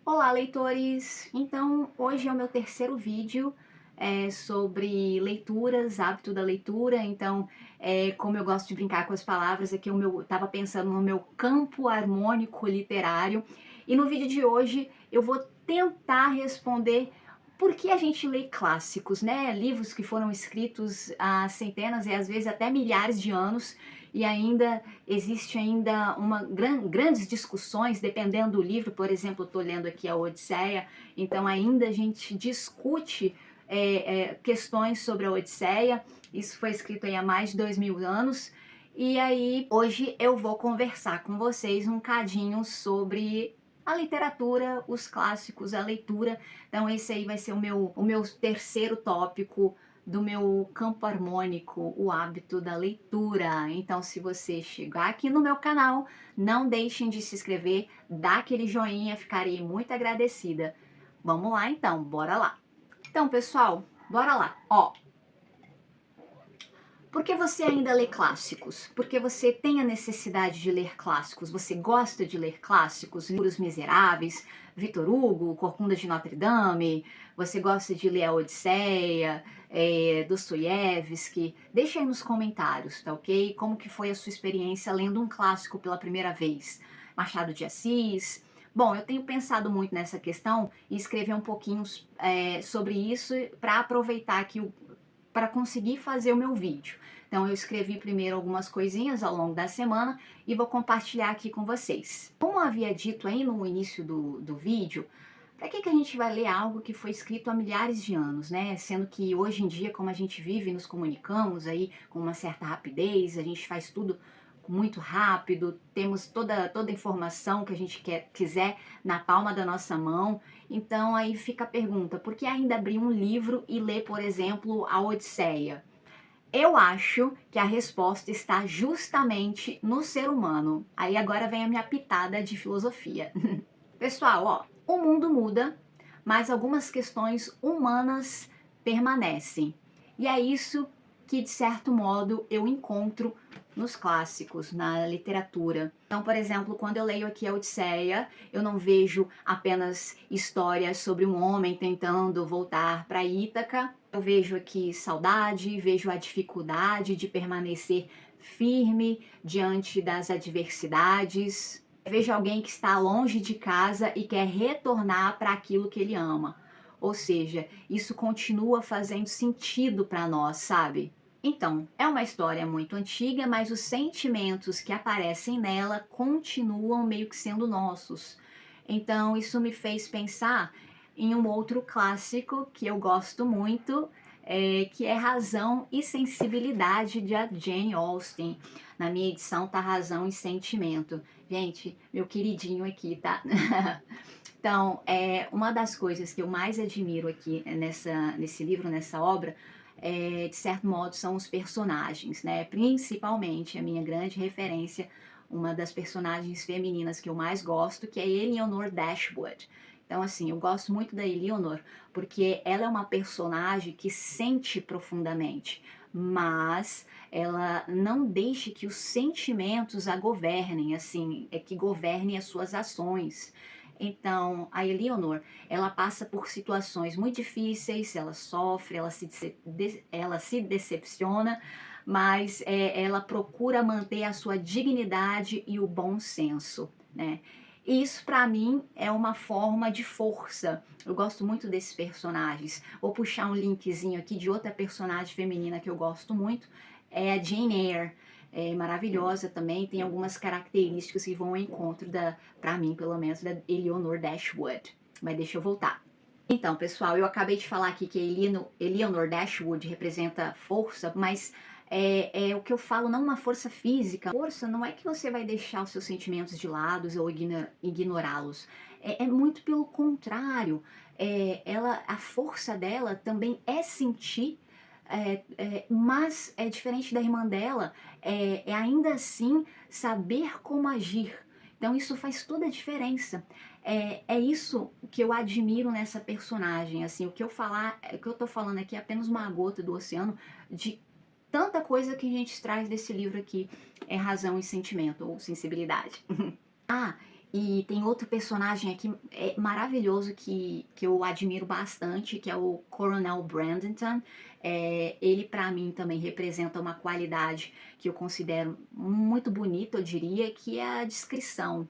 Olá, leitores! Então, hoje é o meu terceiro vídeo sobre leituras, hábito da leitura. Então, como eu gosto de brincar com as palavras, aqui estava pensando no meu campo harmônico literário. E no vídeo de hoje eu vou tentar responder por que a gente lê clássicos, né? Livros que foram escritos há centenas e às vezes até milhares de anos e ainda existe ainda grandes discussões, dependendo do livro. Por exemplo, estou lendo aqui a Odisseia, então ainda a gente discute questões sobre a Odisseia. Isso foi escrito aí há mais de 2000 anos. E aí, hoje eu vou conversar com vocês um cadinho sobre a literatura, os clássicos, a leitura. Então esse aí vai ser o meu terceiro tópico do meu campo harmônico, o hábito da leitura. Então, se você chegar aqui no meu canal, não deixem de se inscrever, dá aquele joinha, ficarei muito agradecida. Vamos lá então, bora lá. Então, pessoal, bora lá. Ó, por que você ainda lê clássicos? Porque você tem a necessidade de ler clássicos, você gosta de ler clássicos, Livros Miseráveis, Victor Hugo, Corcunda de Notre Dame, você gosta de ler a Odisseia, Dostoiévski? Deixa aí nos comentários, tá ok? Como que foi a sua experiência lendo um clássico pela primeira vez? Machado de Assis? Bom, eu tenho pensado muito nessa questão e escrever um pouquinho sobre isso para aproveitar aqui para conseguir fazer o meu vídeo. Então eu escrevi primeiro algumas coisinhas ao longo da semana e vou compartilhar aqui com vocês. Como eu havia dito aí no início do vídeo, para que a gente vai ler algo que foi escrito há milhares de anos, né? Sendo que hoje em dia, como a gente vive e nos comunicamos aí com uma certa rapidez, a gente faz tudo muito rápido, temos toda a informação que a gente quiser na palma da nossa mão. Então aí fica a pergunta, por que ainda abrir um livro e ler, por exemplo, a Odisseia? Eu acho que a resposta está justamente no ser humano. Aí agora vem a minha pitada de filosofia. Pessoal, ó, o mundo muda, mas algumas questões humanas permanecem. E é isso que, de certo modo, eu encontro nos clássicos, na literatura. Então, por exemplo, quando eu leio aqui a Odisseia, eu não vejo apenas histórias sobre um homem tentando voltar para Ítaca. Eu vejo aqui saudade, vejo a dificuldade de permanecer firme diante das adversidades. Vejo alguém que está longe de casa e quer retornar para aquilo que ele ama. Ou seja, isso continua fazendo sentido para nós, sabe? Então, é uma história muito antiga, mas os sentimentos que aparecem nela continuam meio que sendo nossos. Então, isso me fez pensar em um outro clássico que eu gosto muito, que é Razão e Sensibilidade, de Jane Austen. Na minha edição tá Razão e Sentimento. Gente, meu queridinho aqui, tá? Então, uma das coisas que eu mais admiro aqui nesse livro, nessa obra, de certo modo, são os personagens, né? Principalmente a minha grande referência, uma das personagens femininas que eu mais gosto, que é Eleanor Dashwood. Então, assim, eu gosto muito da Eleanor porque ela é uma personagem que sente profundamente, mas ela não deixa que os sentimentos a governem, assim, que governem as suas ações. Então, a Eleanor, ela passa por situações muito difíceis, ela sofre, ela se decepciona, mas ela procura manter a sua dignidade e o bom senso, né? E isso para mim é uma forma de força. Eu gosto muito desses personagens. Vou puxar um linkzinho aqui de outra personagem feminina que eu gosto muito, é a Jane Eyre. É maravilhosa também, tem algumas características que vão ao encontro para mim, pelo menos, da Eleanor Dashwood. Mas deixa eu voltar. Então, pessoal, eu acabei de falar aqui que Eleanor Dashwood representa força, mas o que eu falo não uma força física. Força não é que você vai deixar os seus sentimentos de lado ou ignorá-los. É muito pelo contrário. A força dela também é sentir, mas é diferente da irmã dela, ainda assim saber como agir. Então isso faz toda a diferença. É isso que eu admiro nessa personagem. Assim, o que eu tô falando aqui é apenas uma gota do oceano de tanta coisa que a gente traz desse livro aqui, é Razão e Sentimento, ou Sensibilidade. Ah, E tem outro personagem aqui maravilhoso que eu admiro bastante, que é o Coronel Brandington. Ele, para mim, também representa uma qualidade que eu considero muito bonita, eu diria, que é a discrição.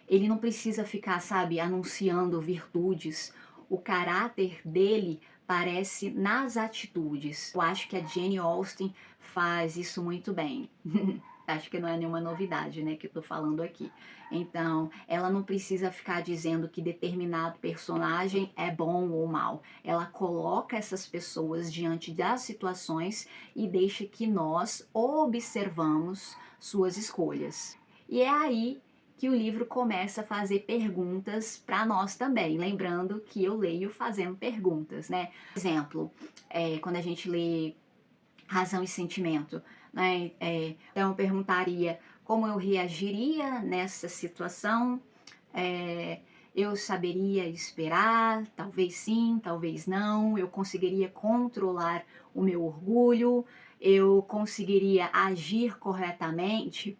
Ele não precisa ficar, sabe, anunciando virtudes. O caráter dele parece nas atitudes. Eu acho que a Jane Austen faz isso muito bem. Acho que não é nenhuma novidade, né, que eu tô falando aqui. Então, ela não precisa ficar dizendo que determinado personagem é bom ou mal. Ela coloca essas pessoas diante das situações e deixa que nós observamos suas escolhas. E é aí que o livro começa a fazer perguntas para nós também, lembrando que eu leio fazendo perguntas, né? Por exemplo, quando a gente lê Razão e Sentimento, né? Então eu perguntaria como eu reagiria nessa situação, eu saberia esperar, talvez sim, talvez não, eu conseguiria controlar o meu orgulho, eu conseguiria agir corretamente,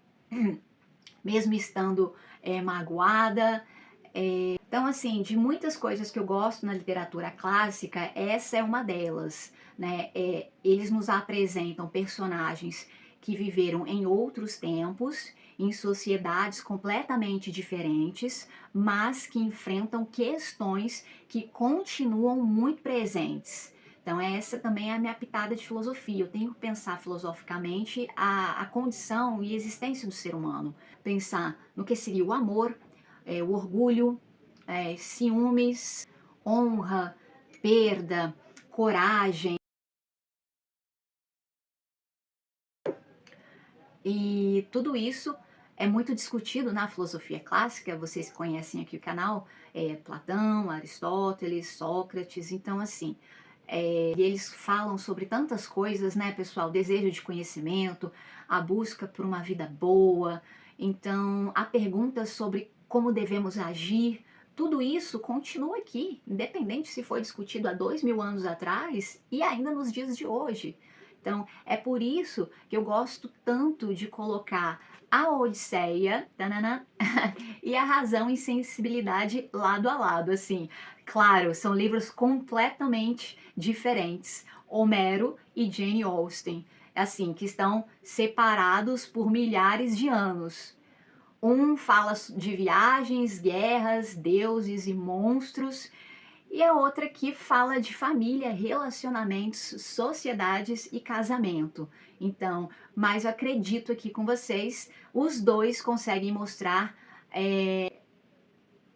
mesmo estando magoada. Então, assim, de muitas coisas que eu gosto na literatura clássica, essa é uma delas, né? Eles nos apresentam personagens que viveram em outros tempos, em sociedades completamente diferentes, mas que enfrentam questões que continuam muito presentes. Então, essa também é a minha pitada de filosofia. Eu tenho que pensar filosoficamente a condição e existência do ser humano. Pensar no que seria o amor, o orgulho, ciúmes, honra, perda, coragem. E tudo isso é muito discutido na filosofia clássica. Vocês conhecem aqui o canal, Platão, Aristóteles, Sócrates. Então, assim, eles falam sobre tantas coisas, né, pessoal? Desejo de conhecimento, a busca por uma vida boa. Então, há perguntas sobre como devemos agir. Tudo isso continua aqui, independente se foi discutido há 2000 anos atrás e ainda nos dias de hoje. Então, é por isso que eu gosto tanto de colocar a Odisseia, tanana, e a Razão e Sensibilidade lado a lado, assim. Claro, são livros completamente diferentes, Homero e Jane Austen, assim, que estão separados por milhares de anos. Um fala de viagens, guerras, deuses e monstros, e a outra que fala de família, relacionamentos, sociedades e casamento. Então, mas eu acredito aqui com vocês, os dois conseguem mostrar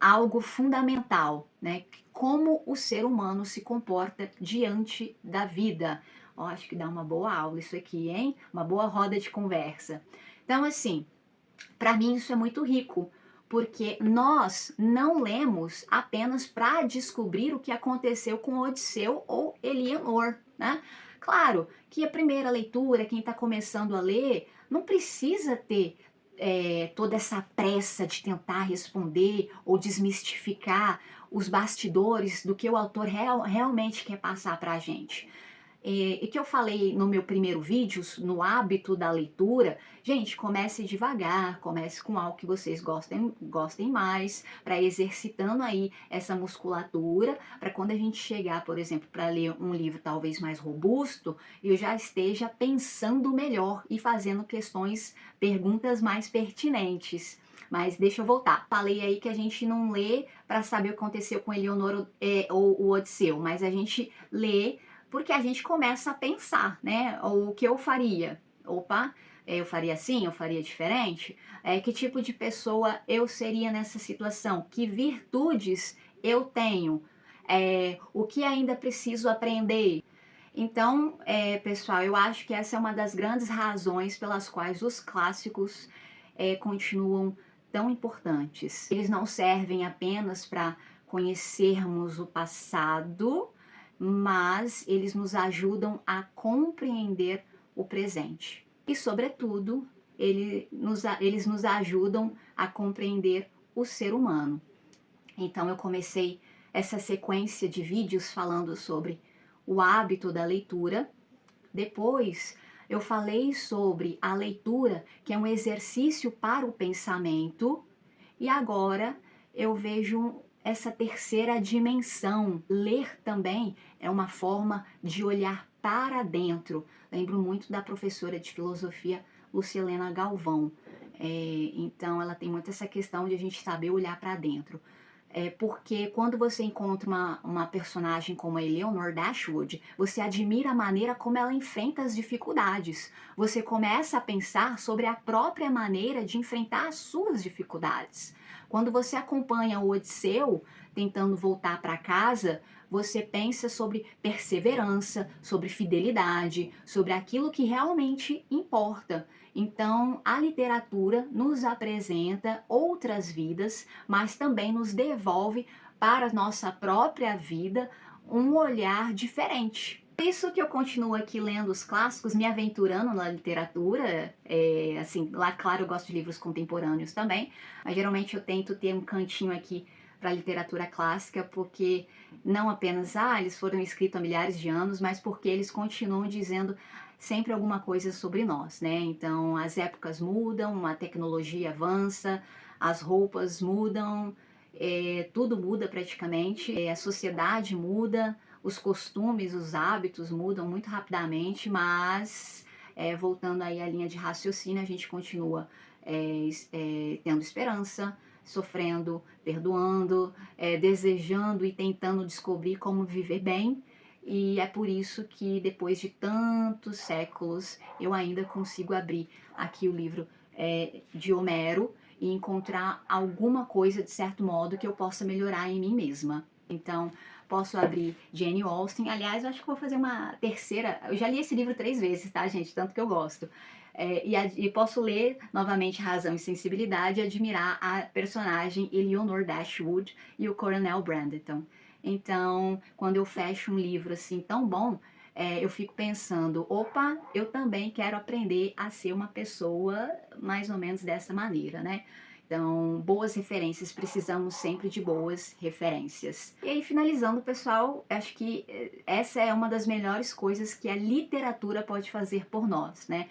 algo fundamental, né? Como o ser humano se comporta diante da vida. Ó, acho que dá uma boa aula isso aqui, hein? Uma boa roda de conversa. Então, assim, para mim isso é muito rico, porque nós não lemos apenas para descobrir o que aconteceu com Odisseu ou Elianor, né? Claro que a primeira leitura, quem está começando a ler, não precisa ter toda essa pressa de tentar responder ou desmistificar os bastidores do que o autor realmente quer passar para a gente. E que eu falei no meu primeiro vídeo, no hábito da leitura, gente, comece devagar, comece com algo que vocês gostem mais, para exercitando aí essa musculatura, para quando a gente chegar, por exemplo, para ler um livro talvez mais robusto, eu já esteja pensando melhor e fazendo perguntas mais pertinentes. Mas deixa eu voltar. Falei aí que a gente não lê para saber o que aconteceu com Eleonora ou o Odisseu, mas a gente lê porque a gente começa a pensar, né? O que eu faria? Opa, eu faria assim? Eu faria diferente? Que tipo de pessoa eu seria nessa situação? Que virtudes eu tenho? O que ainda preciso aprender? Então, pessoal, eu acho que essa é uma das grandes razões pelas quais os clássicos continuam tão importantes. Eles não servem apenas para conhecermos o passado, mas eles nos ajudam a compreender o presente. E, sobretudo, eles nos ajudam a compreender o ser humano. Então, eu comecei essa sequência de vídeos falando sobre o hábito da leitura. Depois, eu falei sobre a leitura, que é um exercício para o pensamento. E agora eu vejo essa terceira dimensão. Ler também é uma forma de olhar para dentro. Lembro muito da professora de filosofia Lucilena Galvão. Então ela tem muito essa questão de a gente saber olhar para dentro. Porque quando você encontra uma personagem como a Eleanor Dashwood, você admira a maneira como ela enfrenta as dificuldades. Você começa a pensar sobre a própria maneira de enfrentar as suas dificuldades. Quando você acompanha o Odisseu tentando voltar para casa, você pensa sobre perseverança, sobre fidelidade, sobre aquilo que realmente importa. Então, a literatura nos apresenta outras vidas, mas também nos devolve para a nossa própria vida um olhar diferente. Por isso que eu continuo aqui lendo os clássicos, me aventurando na literatura. Assim, lá, claro, eu gosto de livros contemporâneos também, mas geralmente eu tento ter um cantinho aqui para a literatura clássica, porque não apenas, eles foram escritos há milhares de anos, mas porque eles continuam dizendo sempre alguma coisa sobre nós, né? Então, as épocas mudam, a tecnologia avança, as roupas mudam, tudo muda praticamente, a sociedade muda, os costumes, os hábitos mudam muito rapidamente, mas voltando aí à linha de raciocínio, a gente continua tendo esperança, sofrendo, perdoando, desejando e tentando descobrir como viver bem. E é por isso que depois de tantos séculos eu ainda consigo abrir aqui o livro de Homero e encontrar alguma coisa de certo modo que eu possa melhorar em mim mesma. Então, posso abrir Jane Austen. Aliás, eu acho que vou fazer uma terceira. Eu já li esse livro 3 vezes, tá, gente? Tanto que eu gosto. E posso ler novamente Razão e Sensibilidade e admirar a personagem Eleanor Dashwood e o Coronel Brandon. Então, quando eu fecho um livro assim tão bom, eu fico pensando, opa, eu também quero aprender a ser uma pessoa mais ou menos dessa maneira, né? Então, boas referências, precisamos sempre de boas referências. E aí, finalizando, pessoal, acho que essa é uma das melhores coisas que a literatura pode fazer por nós, né?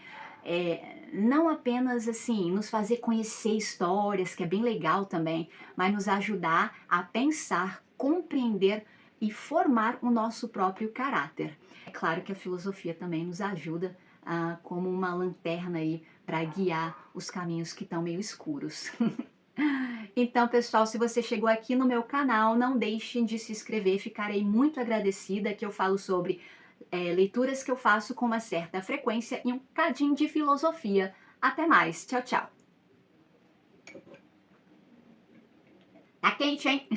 Não apenas assim nos fazer conhecer histórias, que é bem legal também, mas nos ajudar a pensar, compreender e formar o nosso próprio caráter. É claro que a filosofia também nos ajuda como uma lanterna aí para guiar os caminhos que estão meio escuros. Então, pessoal, se você chegou aqui no meu canal, não deixem de se inscrever, ficarei muito agradecida, que eu falo sobre leituras que eu faço com uma certa frequência e um cadinho de filosofia. Até mais, tchau, tchau. Tá quente, hein?